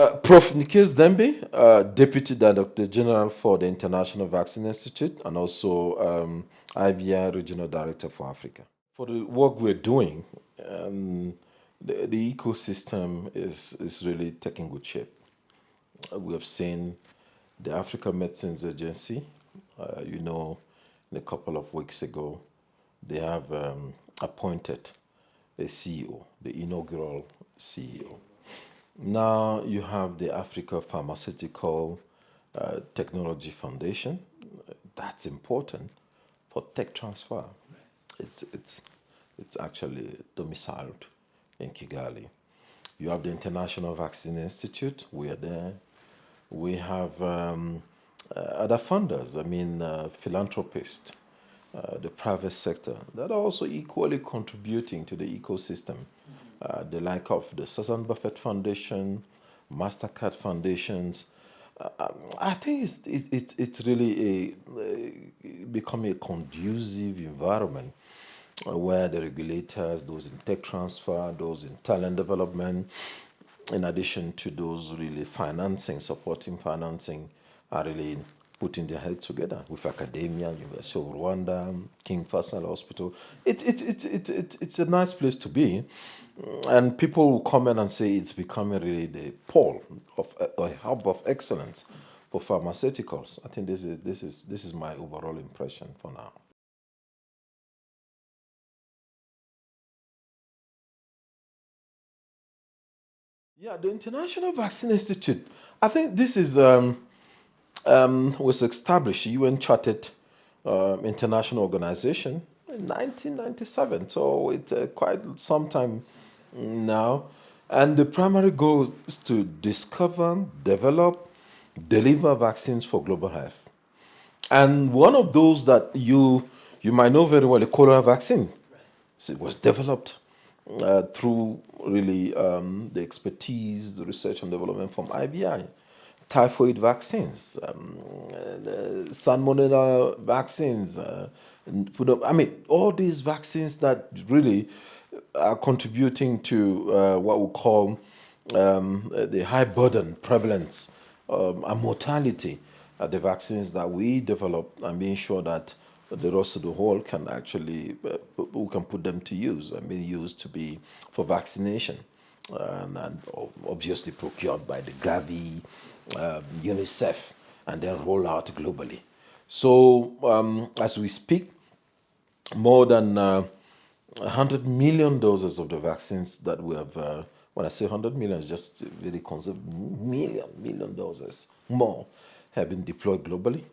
Prof. Nikhil Dembe, Deputy Director General for the International Vaccine Institute and also IVI Regional Director for Africa. For the work we're doing, the ecosystem is really taking good shape. We have seen the African Medicines Agency, you know, a couple of weeks ago, they have appointed a CEO, the inaugural CEO. Now you have the Africa Pharmaceutical Technology Foundation. That's important for tech transfer. It's, it's, it's actually domiciled in Kigali. You have the International Vaccine Institute. We are there. We have other funders, philanthropists, the private sector that are also equally contributing to the ecosystem. The like of the Susan Buffett Foundation, MasterCard Foundations. I think it's really become a conducive environment where the regulators, those in tech transfer, those in talent development, in addition to those really supporting financing, are really putting their heads together with academia, University of Rwanda, King Faisal Hospital. It's a nice place to be. And people will comment and say it's becoming really the pole of a hub of excellence for pharmaceuticals. I think this is my overall impression for now. Yeah, the International Vaccine Institute. I think this is was established UN Chartered International Organization in 1997. So it's quite some time now, and the primary goal is to discover, develop, deliver vaccines for global health. And one of those that you might know very well, the cholera vaccine. So it was developed through really the expertise, the research and development from IVI. Typhoid vaccines, salmonella vaccines, all these vaccines that really are contributing to what we call the high burden prevalence and mortality. The vaccines that we develop and being sure that the rest of the world can actually, we can put them to use and being used to be for vaccination. And obviously procured by the Gavi, UNICEF, and then roll out globally. So as we speak, more than 100 million doses of the vaccines that we have, when I say 100 million, it's just very conservative, million doses more have been deployed globally,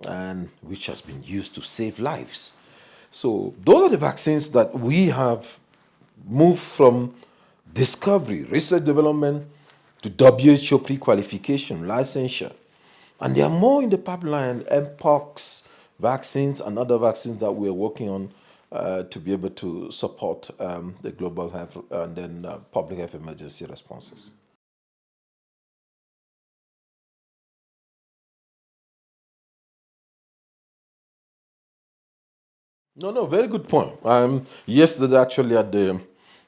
and which has been used to save lives. So those are the vaccines that we have moved from discovery, research development, to WHO pre-qualification, licensure. And there are more in the pipeline, mpox vaccines and other vaccines that we're working on to be able to support the global health and then public health emergency responses. No, very good point. Yesterday, actually, at the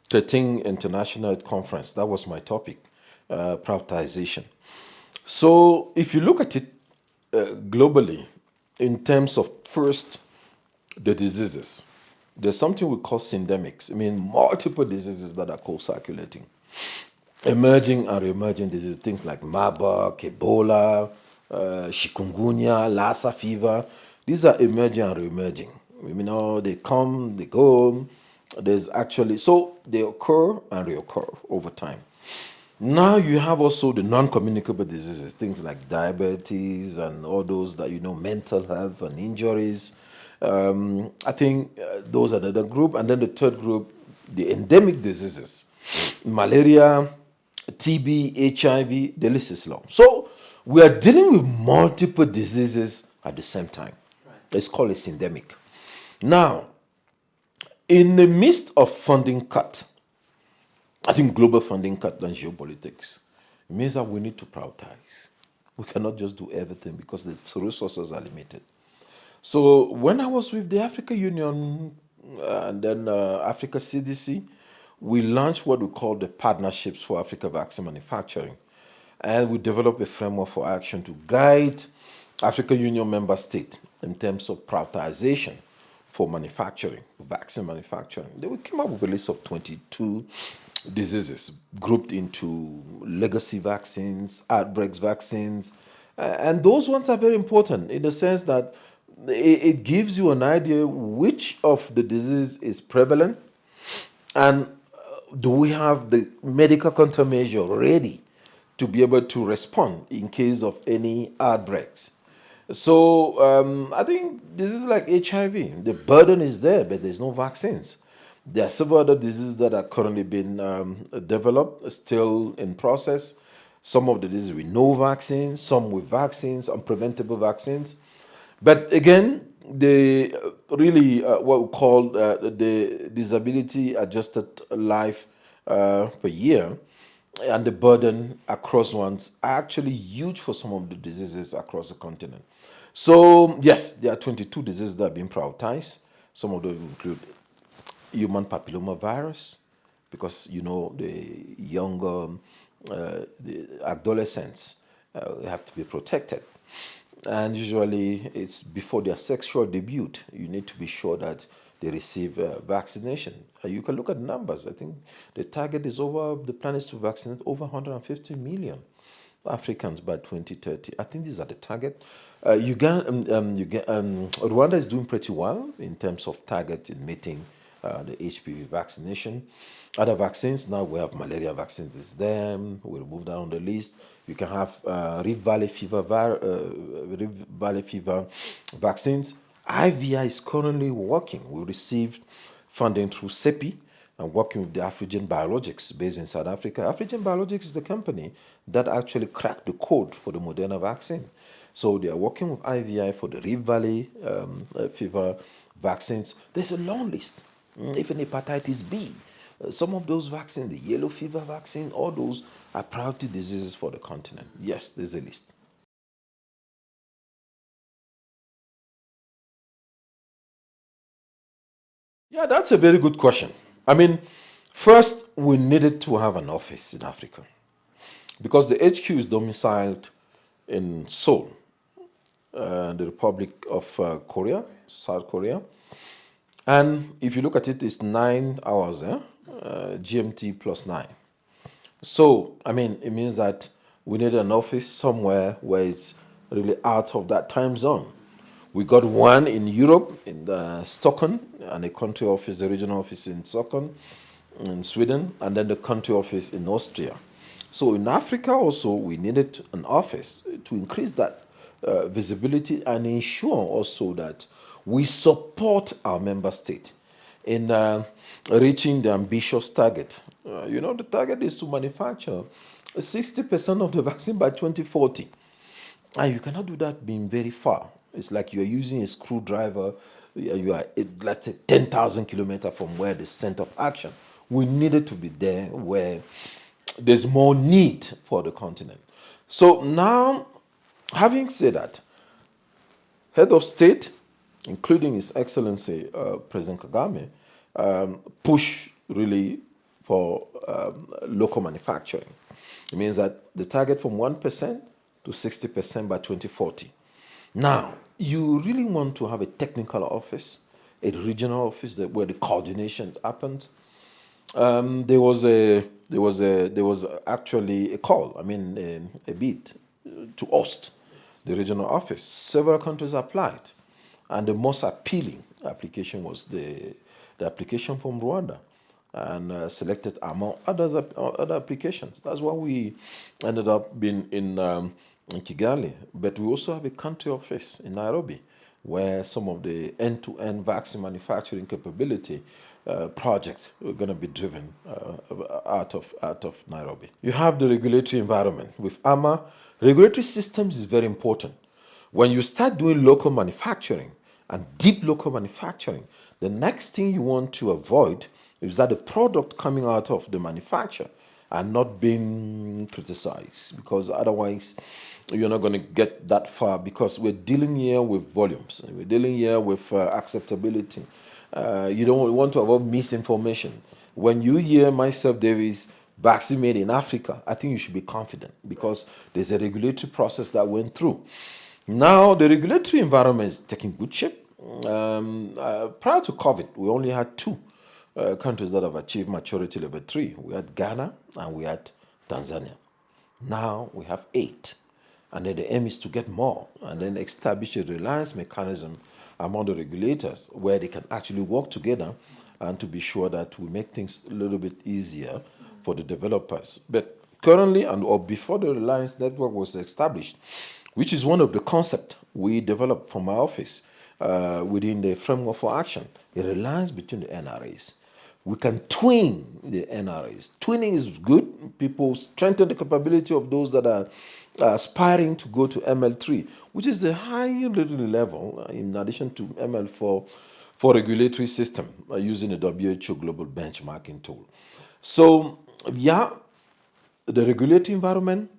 13th International Conference, that was my topic, prioritization. So, if you look at it globally, in terms of first, the diseases, there's something we call syndemics. I mean, multiple diseases that are co-circulating. Emerging and re-emerging diseases, things like Marburg, Ebola, chikungunya, Lassa fever. These are emerging and re-emerging. They come, they go. There's actually, so they occur and reoccur over time. Now you have also the non-communicable diseases, things like diabetes and all those that mental health and injuries. I think those are the group, and then the third group, the endemic diseases, malaria, TB, HIV. The list is long. So we are dealing with multiple diseases at the same time. It's called a syndemic. Now, in the midst of funding cut, I think global funding cut and geopolitics means that we need to prioritize. We cannot just do everything because the resources are limited. So when I was with the Africa Union and then Africa CDC, we launched what we call the Partnerships for Africa Vaccine Manufacturing. And we develop a framework for action to guide African Union member states in terms of prioritization for manufacturing, vaccine manufacturing. Then we came up with a list of 22 diseases grouped into legacy vaccines, outbreaks vaccines, and those ones are very important in the sense that it gives you an idea which of the disease is prevalent and do we have the medical countermeasure ready to be able to respond in case of any outbreaks? So I think this is like HIV. The burden is there, but there's no vaccines. There are several other diseases that are currently being developed, still in process. Some of the diseases with no vaccine, some with vaccines, unpreventable vaccines. But again, the really what we call the disability adjusted life per year and the burden across ones are actually huge for some of the diseases across the continent. So yes, there are 22 diseases that are being prioritized. Some of those include human papilloma virus, because you know the younger the adolescents have to be protected, and usually it's before their sexual debut. You need to be sure that they receive vaccination. You can look at numbers. I think the target is over the plan is to vaccinate over 150 million Africans by 2030. I think these are the target. Rwanda is doing pretty well in terms of target in meeting the HPV vaccination. Other vaccines, now we have malaria vaccines, is there. We'll move down on the list. You can have Rift Valley fever vaccines. IVI is currently working. We received funding through CEPI and working with the Afrigen Biologics based in South Africa. Afrigen Biologics is the company that actually cracked the code for the Moderna vaccine. So they are working with IVI for the Rift Valley fever vaccines. There's a long list. Even hepatitis B. Some of those vaccines, the yellow fever vaccine, all those are priority diseases for the continent. Yes, there's a list. Yeah, that's a very good question. I mean, first, we needed to have an office in Africa because the HQ is domiciled in Seoul, the Republic of Korea, South Korea. And if you look at it, it's 9 hours, GMT plus 9. So, I mean, it means that we need an office somewhere where it's really out of that time zone. We got one in Europe, in Stockholm, and a country office, the regional office in Stockholm, in Sweden, and then the country office in Austria. So in Africa also, we needed an office to increase that visibility and ensure also that we support our member state in reaching the ambitious target. The target is to manufacture 60% of the vaccine by 2040. And you cannot do that being very far. It's like you're using a screwdriver, you are, let's say, 10,000 kilometers from where the center of action. We needed to be there where there's more need for the continent. So now, having said that, head of state, including His Excellency President Kagame, push really for local manufacturing. It means that the target from 1% to 60% by 2040. Now, you really want to have a technical office, a regional office where the coordination happens. There was actually a call, a bid to host the regional office. Several countries applied, and the most appealing application was the application from Rwanda, and selected among other applications. That's why we ended up being in Kigali. But we also have a country office in Nairobi, where some of the end-to-end vaccine manufacturing capability projects are going to be driven out of Nairobi. You have the regulatory environment. With AMA, regulatory systems is very important. When you start doing local manufacturing and deep local manufacturing, the next thing you want to avoid is that the product coming out of the manufacturer are not being criticized, because otherwise you're not going to get that far, because we're dealing here with volumes. We're dealing here with acceptability. You don't want to avoid misinformation. When you hear myself, Davis, vaccine made in Africa, I think you should be confident because there's a regulatory process that went through. Now, the regulatory environment is taking good shape. Prior to COVID, we only had two countries that have achieved maturity level 3. We had Ghana and we had Tanzania. Now we have 8. And then the aim is to get more and then establish a reliance mechanism among the regulators where they can actually work together and to be sure that we make things a little bit easier for the developers. But currently, or before the Reliance Network was established, which is one of the concepts we developed from our office within the framework for action, a reliance between the NRAs. We can twin the NRAs. Twinning is good. People strengthen the capability of those that are aspiring to go to ML3, which is the higher level in addition to ML4 for regulatory system using the WHO global benchmarking tool. So, yeah, the regulatory environment.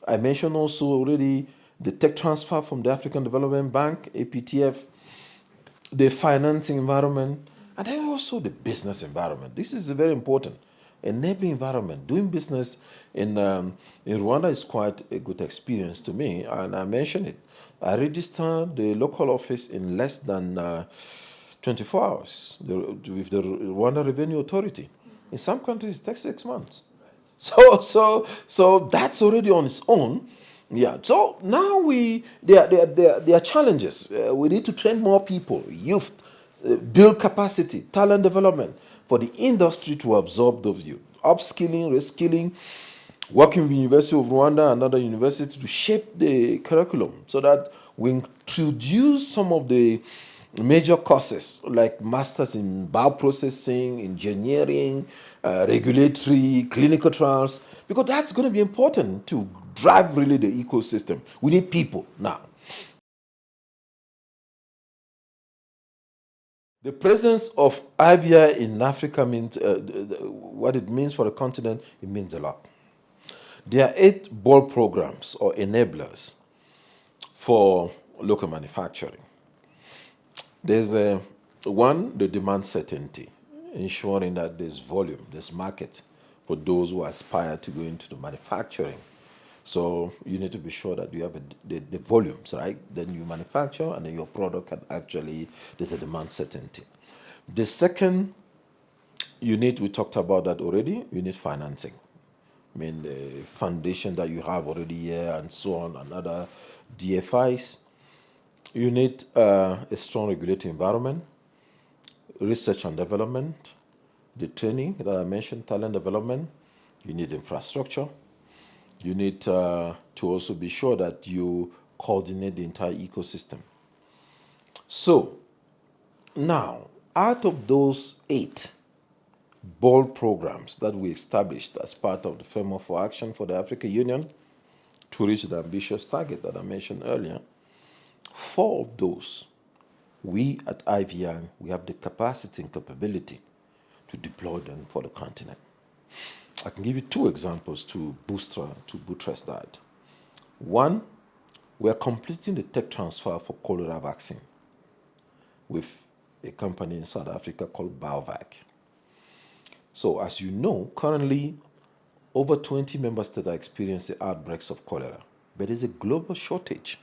I mentioned also already the tech transfer from the African Development Bank, APTF, the financing environment, and then also the business environment. This is very important. Enabling environment, doing business in Rwanda is quite a good experience to me, and I mentioned it. I registered the local office in less than 24 hours with the Rwanda Revenue Authority. In some countries, it takes 6 months. So that's already on its own. Yeah. So now there are challenges. We need to train more people, youth, build capacity, talent development for the industry to absorb those youth. Upskilling, reskilling, working with the University of Rwanda and other universities to shape the curriculum so that we introduce some of the major courses like masters in bioprocessing, engineering, regulatory, clinical trials, because that's going to be important to drive really the ecosystem. We need people now. The presence of IVI in Africa means what it means for the continent, it means a lot. There are 8 bold programs or enablers for local manufacturing. There's one, the demand certainty, ensuring that there's volume, there's market for those who aspire to go into the manufacturing. So you need to be sure that you have the volumes, right? Then you manufacture and then your product can actually, there's a demand certainty. The second, we talked about that already, you need financing. I mean, the foundation that you have already here and so on, and other DFIs. You need a strong regulatory environment, research and development, the training that I mentioned, talent development. You need infrastructure. You need to also be sure that you coordinate the entire ecosystem. So, now, out of those 8 bold programs that we established as part of the framework for action for the African Union to reach the ambitious target that I mentioned earlier, 4 of those, we at IVI, we have the capacity and capability to deploy them for the continent. I can give you 2 examples to buttress that. One, we are completing the tech transfer for cholera vaccine with a company in South Africa called BioVac. So as you know, currently over 20 member states are experiencing outbreaks of cholera, but there's a global shortage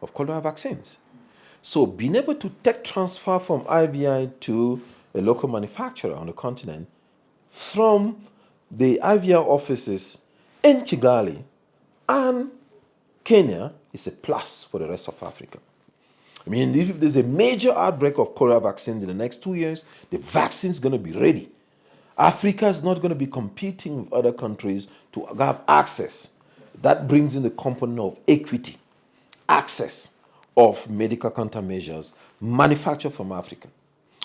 of cholera vaccines. So being able to tech transfer from IVI to a local manufacturer on the continent from the IVI offices in Kigali and Kenya is a plus for the rest of Africa. I mean, if there's a major outbreak of cholera vaccine in the next 2 years, the vaccine is going to be ready. Africa is not going to be competing with other countries to have access. That brings in the component of equity, access of medical countermeasures manufactured from Africa.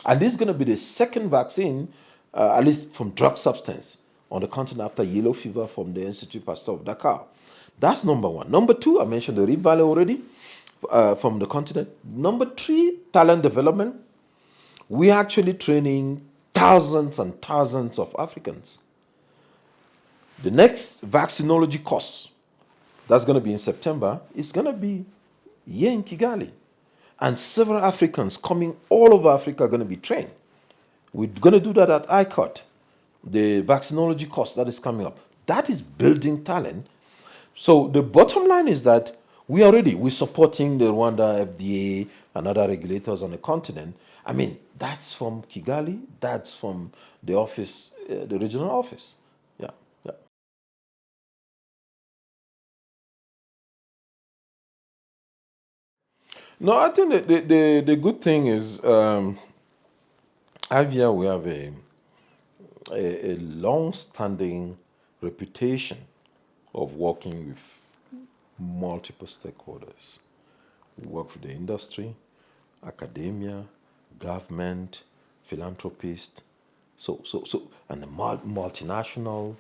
And this is going to be the second vaccine, at least from drug substance, on the continent after yellow fever from the Institute Pasteur of Dakar. That's number 1. Number 2, I mentioned the Rift Valley already from the continent. Number 3, talent development. We're actually training thousands and thousands of Africans. The next vaccinology course, that's going to be in September, is going to be here in Kigali. And several Africans coming all over Africa are going to be trained. We're going to do that at ICOT. the vaccinology course that is coming up. That is building talent. So the bottom line is that we're supporting the Rwanda FDA and other regulators on the continent. I mean, that's from Kigali, that's from the office, the regional office. Yeah, yeah. No, I think the good thing is IVI, we have a long-standing reputation of working with multiple stakeholders. We work with the industry, academia, government, philanthropists, and the multinational,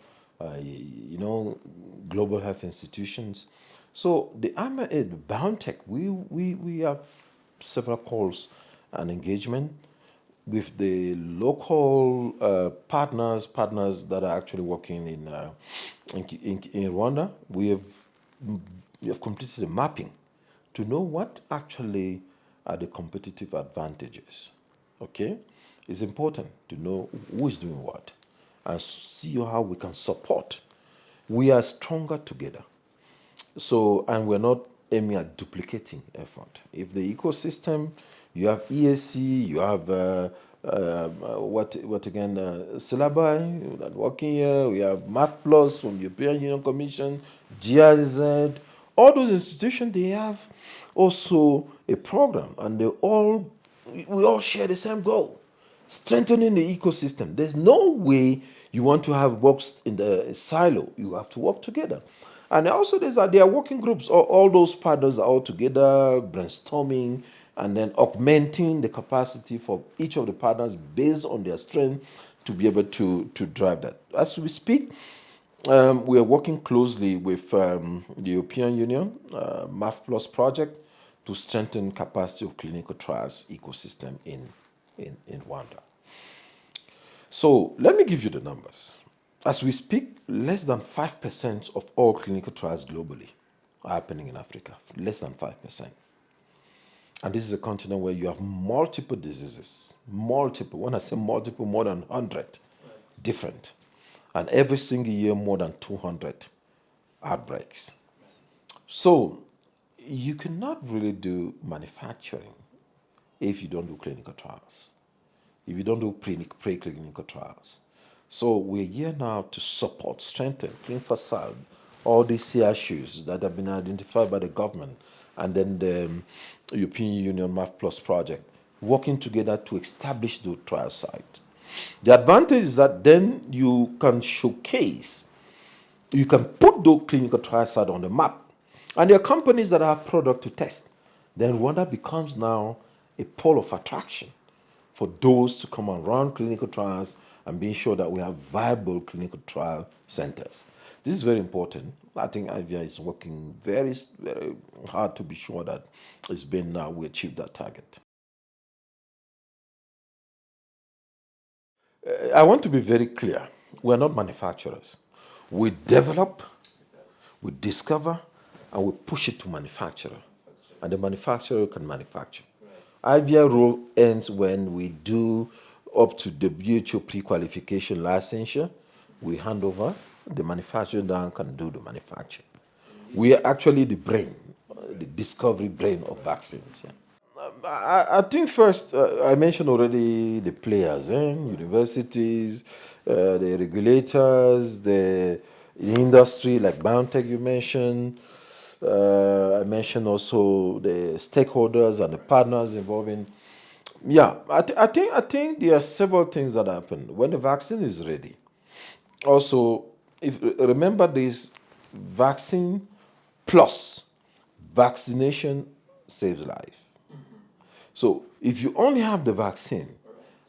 global health institutions. So the BioNTech, we have several calls and engagement with the local partners that are actually working in Rwanda. We have completed a mapping to know what actually are the competitive advantages. Okay, it's important to know who is doing what and see how we can support. We are stronger together. So, and we're not aiming at duplicating effort. If the ecosystem, you have EAC, you have what again, syllabi that working here, we have Math Plus from the European Union Commission, GIZ, all those institutions, they have also a program, and we all share the same goal, strengthening the ecosystem. There's no way you want to have works in the silo. You have to work together. And also there are working groups. All those partners are all together, brainstorming, and then augmenting the capacity for each of the partners based on their strength to be able to drive that. As we speak, we are working closely with the European Union Math Plus project to strengthen capacity of clinical trials ecosystem in Rwanda. So let me give you the numbers. As we speak, less than 5% of all clinical trials globally are happening in Africa. Less than 5%. And this is a continent where you have multiple diseases. Multiple. When I say multiple, more than 100 different. And every single year, more than 200 outbreaks. So you cannot really do manufacturing if you don't do clinical trials, if you don't do preclinical trials. So we're here now to support, strengthen, clean facade, all these CSUs that have been identified by the government, and then the European Union Math Plus project, working together to establish the trial site. The advantage is that then you can showcase, you can put those clinical trial site on the map, and there are companies that have product to test. Then Rwanda becomes now a pole of attraction for those to come and run clinical trials and being sure that we have viable clinical trial centers. This is very important. I think IVI is working very, very hard to be sure that we achieve that target. I want to be very clear. We're not manufacturers. We develop, we discover, and we push it to manufacturer. And the manufacturer can manufacture. IVI role ends when we do up to WHO pre-qualification licensure. We hand over, the manufacturer then can do the manufacturing. We are actually the brain, the discovery brain of vaccines. Yeah. I think first, I mentioned already the players, universities, the regulators, the industry like BioNTech you mentioned. I mentioned also the stakeholders and the partners involving. Yeah, I think there are several things that happen when the vaccine is ready. Also, if remember this, vaccine plus vaccination saves life. So if you only have the vaccine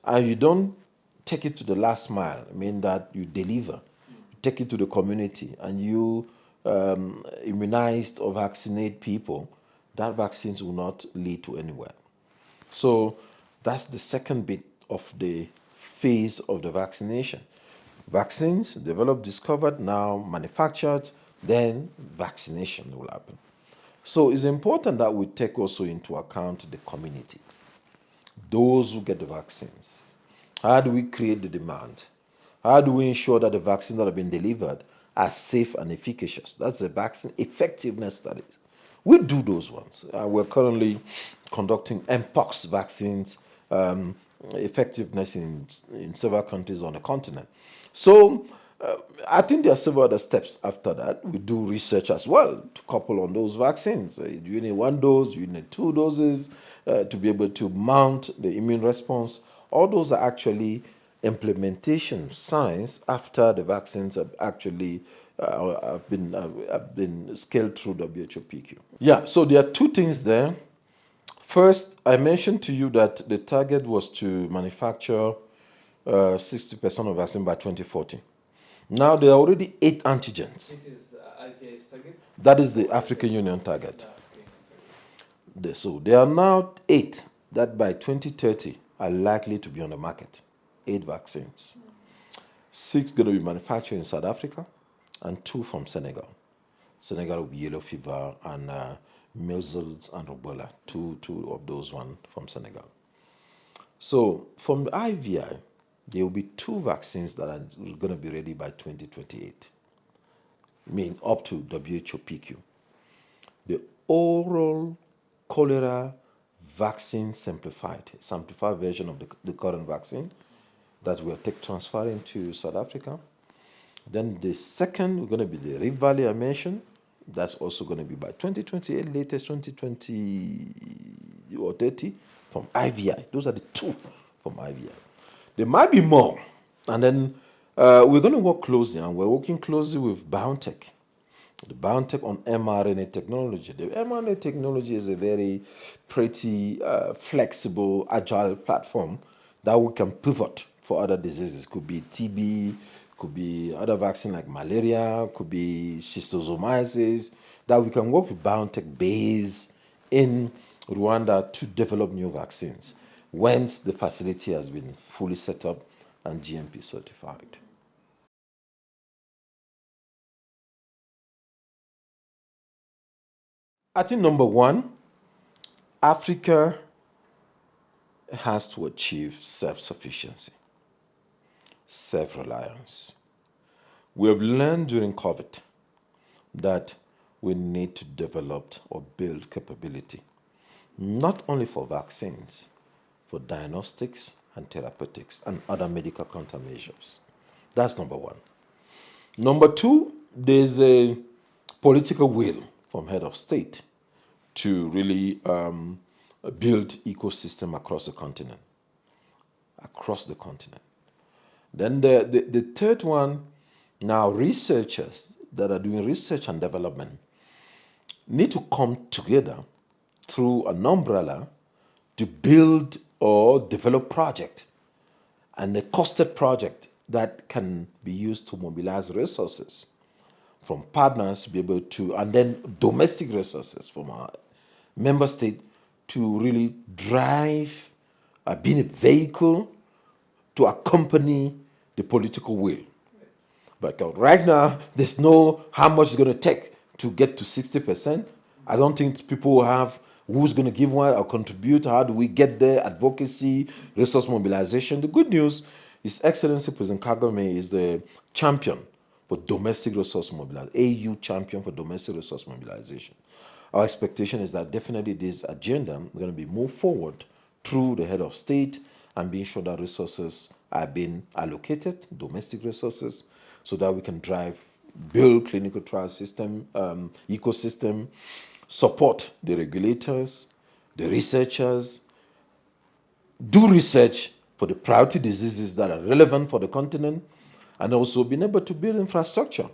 and you don't take it to the last mile, I mean that you deliver, you take it to the community and you immunized or vaccinate people, that vaccines will not lead to anywhere. So that's the second bit of the phase of the vaccination. Vaccines developed, discovered, now manufactured, then vaccination will happen. So it's important that we take also into account the community, those who get the vaccines. How do we create the demand? How do we ensure that the vaccines that have been delivered are safe and efficacious? That's the vaccine effectiveness studies. We do those ones. We're currently conducting mpox vaccines effectiveness in several countries on the continent. So I think there are several other steps after that. We do research as well to couple on those vaccines. Do you need one dose? Do you need two doses to be able to mount the immune response? All those are actually implementation science after the vaccines have actually have been scaled through WHO PQ. Yeah, so there are two things there. First, I mentioned to you that the target was to manufacture 60% of vaccine by 2040. Now there are already 8 antigens. This is IVI's target? That is the African Union target. So there are now 8 that by 2030 are likely to be on the market. 8 vaccines. 6 going to be manufactured in South Africa and 2 from Senegal. Senegal will be yellow fever and measles and rubella. Two of those one from Senegal. So from the IVI, there will be 2 vaccines that are going to be ready by 2028, meaning up to WHO PQ. The oral cholera vaccine simplified version of the current vaccine that we are transferring to South Africa. Then the second, we're going to be the Rift Valley I mentioned. That's also going to be by 2028, latest 2020 or 30 from IVI. Those are the 2 from IVI. There might be more. And then we're going to work closely, and we're working closely with BioNTech. The BioNTech on mRNA technology. The mRNA technology is a very pretty flexible, agile platform that we can pivot for other diseases. Could be TB, could be other vaccine like malaria, could be schistosomiasis, that we can work with BioNTech base in Rwanda to develop new vaccines once the facility has been fully set up and GMP certified. I think number 1, Africa has to achieve self-sufficiency, self-reliance. We have learned during COVID that we need to develop or build capability, not only for vaccines, for diagnostics and therapeutics and other medical countermeasures. That's number 1. Number 2, there's a political will from head of state to really build ecosystem across the continent. Then the third one, now researchers that are doing research and development need to come together through an umbrella to build or develop project, and a costed project that can be used to mobilize resources from partners to be able to, and then domestic resources from our member state to really drive, being a vehicle to accompany the political will. But right now, there's no how much it's going to take to get to 60%. I don't think people have who's going to give what or contribute. How do we get there? Advocacy, resource mobilization. The good news is Excellency President Kagame is the champion for domestic resource mobilization, AU champion for domestic resource mobilization. Our expectation is that definitely this agenda is going to be moved forward through the head of state and being sure that resources are being allocated, domestic resources, so that we can build clinical trial system, ecosystem, support the regulators, the researchers, do research for the priority diseases that are relevant for the continent, and also being able to build infrastructure.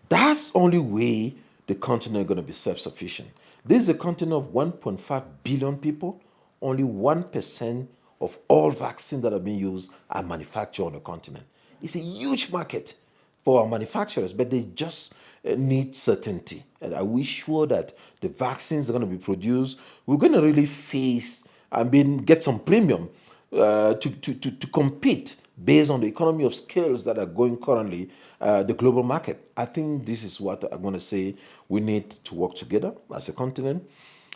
That's the only way the continent is going to be self-sufficient. This is a continent of 1.5 billion people. Only 1% of all vaccines that are being used are manufactured on the continent. It's a huge market for our manufacturers, but they just need certainty. And are we sure that the vaccines are going to be produced? We're going to really face and get some premium to compete based on the economy of scales that are going currently, the global market. I think this is what I'm going to say. We need to work together as a continent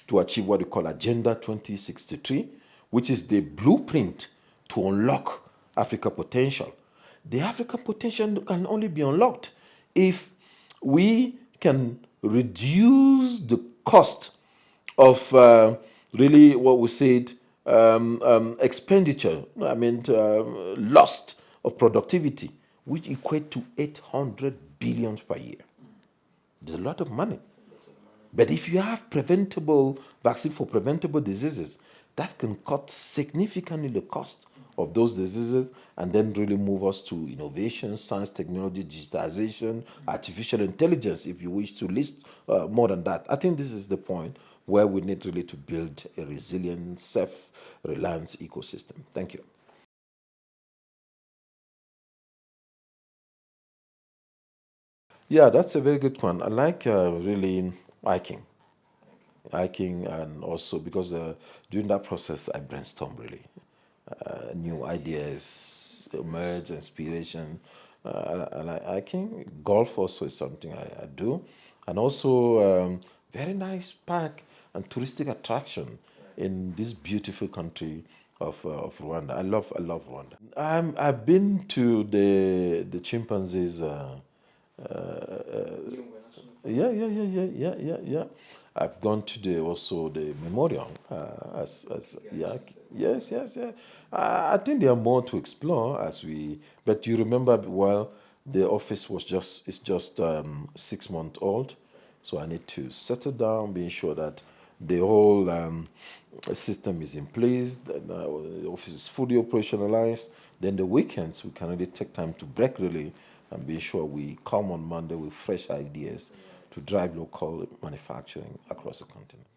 to achieve what we call Agenda 2063, which is the blueprint to unlock Africa potential. The African potential can only be unlocked if we can reduce the cost of really what we said expenditure, I mean, loss of productivity, which equate to 800 billion per year. There's a lot of money. But if you have preventable vaccine for preventable diseases, that can cut significantly the cost of those diseases and then really move us to innovation, science, technology, digitization, artificial intelligence, if you wish to list more than that. I think this is the point where we need really to build a resilient, self-reliance ecosystem. Thank you. Yeah, that's a very good one. I like really hiking. Hiking, and also because during that process I brainstorm really new ideas emerge, inspiration. I like hiking. Golf also is something I do, and also very nice park and touristic attraction in this beautiful country of Rwanda. I love Rwanda. I've been to the chimpanzees. Nyungwe National Park. Yeah. I've gone to the also the memorial. As Yeah, yeah, she said. yes, yeah. I think there are more to explore as we. But you remember well, the office was just it's just 6 months old, so I need to settle down, being sure that the whole system is in place. That the office is fully operationalized. Then the weekends we can really take time to break really and be sure we come on Monday with fresh ideas to drive local manufacturing across the continent.